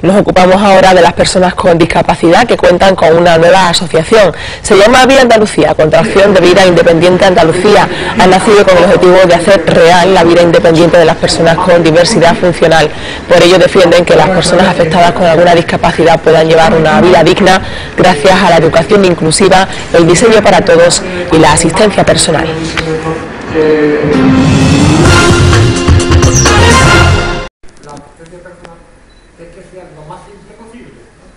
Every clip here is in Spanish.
Nos ocupamos ahora de las personas con discapacidad que cuentan con una nueva asociación. Se llama Vida Andalucía, Contracción de Vida Independiente Andalucía. Ha nacido con el objetivo de hacer real la vida independiente de las personas con diversidad funcional. Por ello defienden que las personas afectadas con alguna discapacidad puedan llevar una vida digna gracias a la educación inclusiva, el diseño para todos y la asistencia personal. Es que sea lo más simple posible, ¿no?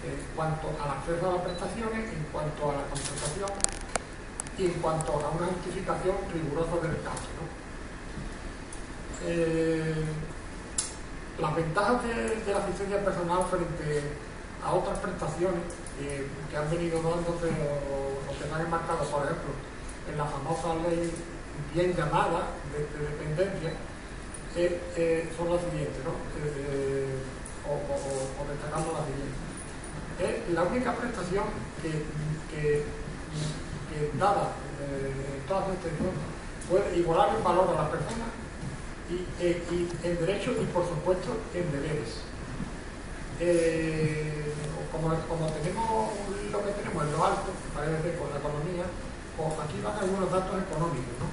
En cuanto al acceso a las prestaciones, en cuanto a la contratación y en cuanto a una justificación rigurosa del caso, ¿no? Las ventajas de la asistencia personal frente a otras prestaciones que han venido dándose o que se han enmarcado, por ejemplo, en la famosa ley bien llamada de dependencia, son las siguientes, ¿no? O destacando las siguientes. Es la única prestación que dada en todas las extensiones puede igualar el valor a la persona y en derechos y por supuesto en deberes. Como tenemos lo que tenemos en lo alto, parece ser con la economía, pues aquí van algunos datos económicos, ¿no?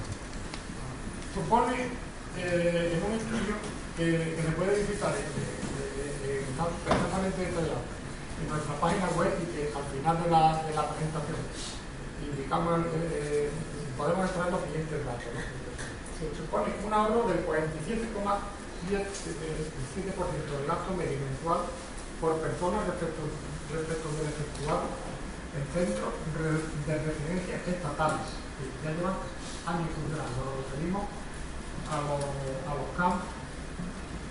Supone en un estudio que se puede visitar está perfectamente detallado en nuestra página web y que al final de la presentación indicamos, podemos extraer los siguientes datos, ¿no? Se supone un ahorro del 47,7% del gasto medio mensual por persona respecto del efectuado en centros de residencia estatales que ya llevan años funcionando. Nos referimos a los CAMP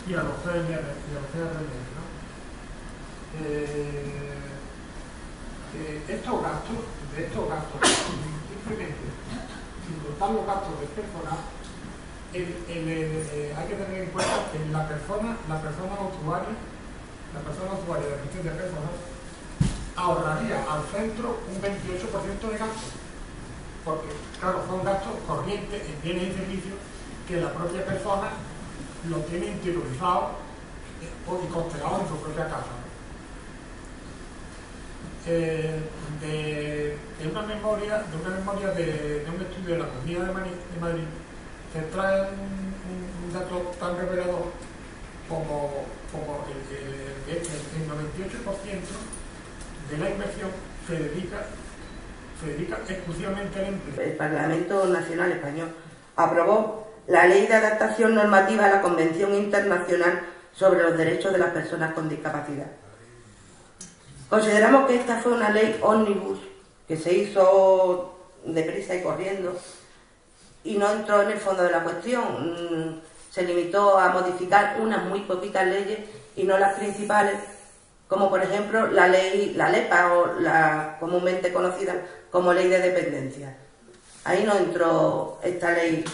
y a los CNR, ¿no? Estos gastos, simplemente, sin contar los gastos del personal, hay que tener en cuenta que la persona usuaria de asistencia personal ahorraría al centro un 28% de gastos, porque, claro, son gastos corrientes en bienes y servicios que la propia persona lo tiene interiorizado y congelado en su propia casa. De una memoria de un estudio de la Comunidad de Madrid se trae un dato tan revelador como el 98% de la inversión se dedica exclusivamente al empleo. El Parlamento Nacional Español aprobó la Ley de Adaptación Normativa a la Convención Internacional sobre los Derechos de las Personas con Discapacidad. Consideramos que esta fue una ley ómnibus que se hizo deprisa y corriendo y no entró en el fondo de la cuestión. Se limitó a modificar unas muy poquitas leyes y no las principales, como por ejemplo la LEPA o la comúnmente conocida como Ley de Dependencia. Ahí no entró esta ley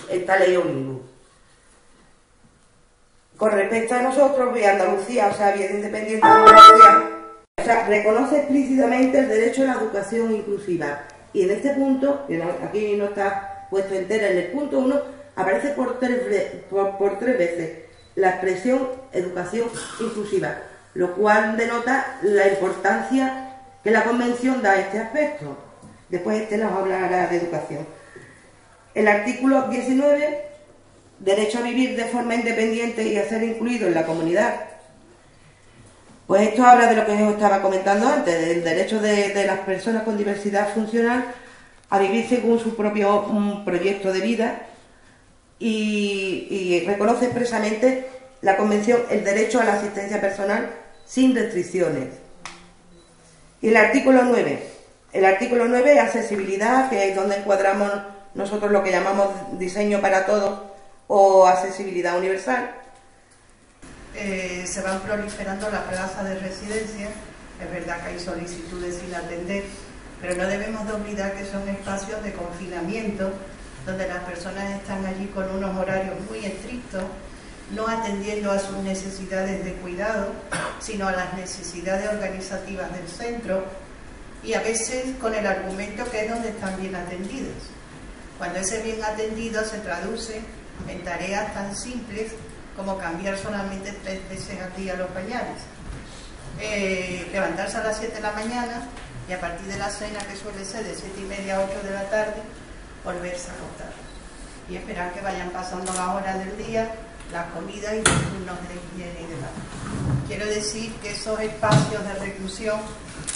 ómnibus. Con respecto a nosotros, Vida Andalucía, o sea, Vida Independiente Andalucía, o sea, reconoce explícitamente el derecho a la educación inclusiva. Y en este punto, que aquí no está puesto entero, en el punto 1, aparece por tres veces la expresión educación inclusiva, lo cual denota la importancia que la Convención da a este aspecto. Después nos hablará de educación. El artículo 19, derecho a vivir de forma independiente y a ser incluido en la comunidad. Pues esto habla de lo que os estaba comentando antes, del derecho de las personas con diversidad funcional a vivir según su propio proyecto de vida y reconoce expresamente la Convención el derecho a la asistencia personal sin restricciones. Y el artículo 9. El artículo 9 es accesibilidad, que es donde encuadramos nosotros lo que llamamos diseño para todos o accesibilidad universal. Se van proliferando las plazas de residencia. Es verdad que hay solicitudes sin atender, pero no debemos de olvidar que son espacios de confinamiento donde las personas están allí con unos horarios muy estrictos, no atendiendo a sus necesidades de cuidado, sino a las necesidades organizativas del centro, y a veces con el argumento que es donde están bien atendidas. Cuando ese bien atendido se traduce en tareas tan simples como cambiar solamente 3 veces al día los pañales. levantarse a las 7 de la mañana y a partir de la cena, que suele ser de 7:30 a 8 de la tarde, volverse a acostar y esperar que vayan pasando las horas del día, las comidas y los turnos de higiene y demás. Quiero decir que esos espacios de reclusión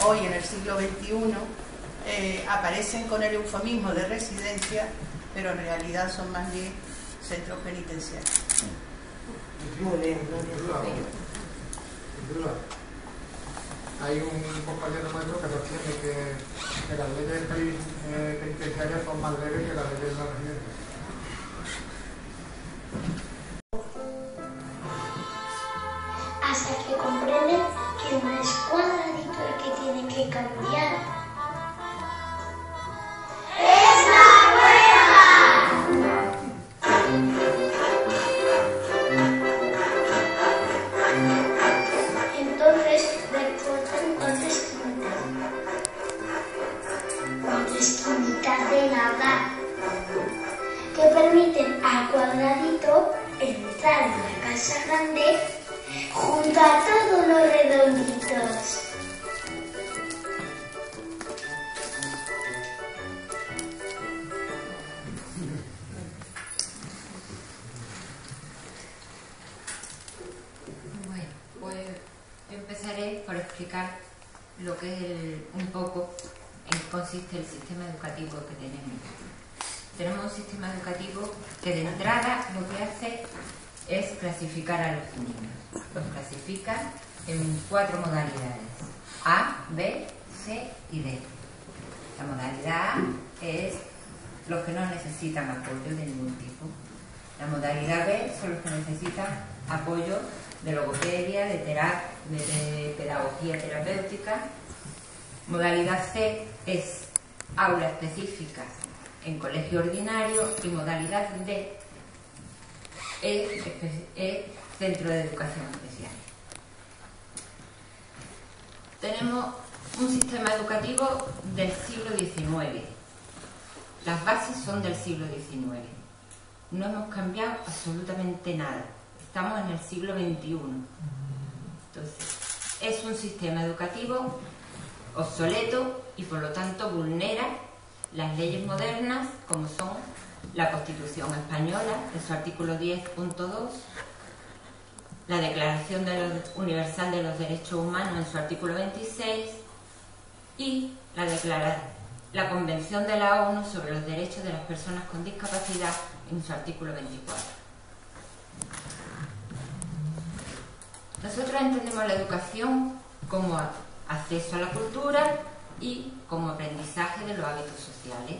hoy en el siglo XXI aparecen con el eufemismo de residencia, pero en realidad son más bien centros penitenciarios. Muy bien, Hay un compañero nuestro que nos tiene que las leyes penitenciarias son más leves que las leyes de la residencia. Hasta que comprenden que no es cuadradito el que tiene que cambiar. Que permiten al cuadradito entrar en la casa grande junto a todos los redonditos. Bueno, pues yo empezaré por explicar lo que es un poco en qué consiste el sistema educativo que tenemos. Tenemos un sistema educativo que de entrada lo que hace es clasificar a los niños. Los clasifica en 4 modalidades: A, B, C y D. La modalidad A es los que no necesitan apoyo de ningún tipo. La modalidad B son los que necesitan apoyo de logopedia, de pedagogía terapéutica. Modalidad C es aula específica en colegio ordinario y modalidad D es centro de educación especial. Tenemos un sistema educativo del siglo XIX. Las bases son del siglo XIX. No hemos cambiado absolutamente nada. Estamos en el siglo XXI. Entonces, es un sistema educativo obsoleto y por lo tanto vulnera las leyes modernas, como son la Constitución Española en su artículo 10.2, la Declaración Universal de los Derechos Humanos en su artículo 26 y la Convención de la ONU sobre los Derechos de las Personas con Discapacidad en su artículo 24. Nosotros entendemos la educación como acceso a la cultura y como aprendizaje de los hábitos sociales.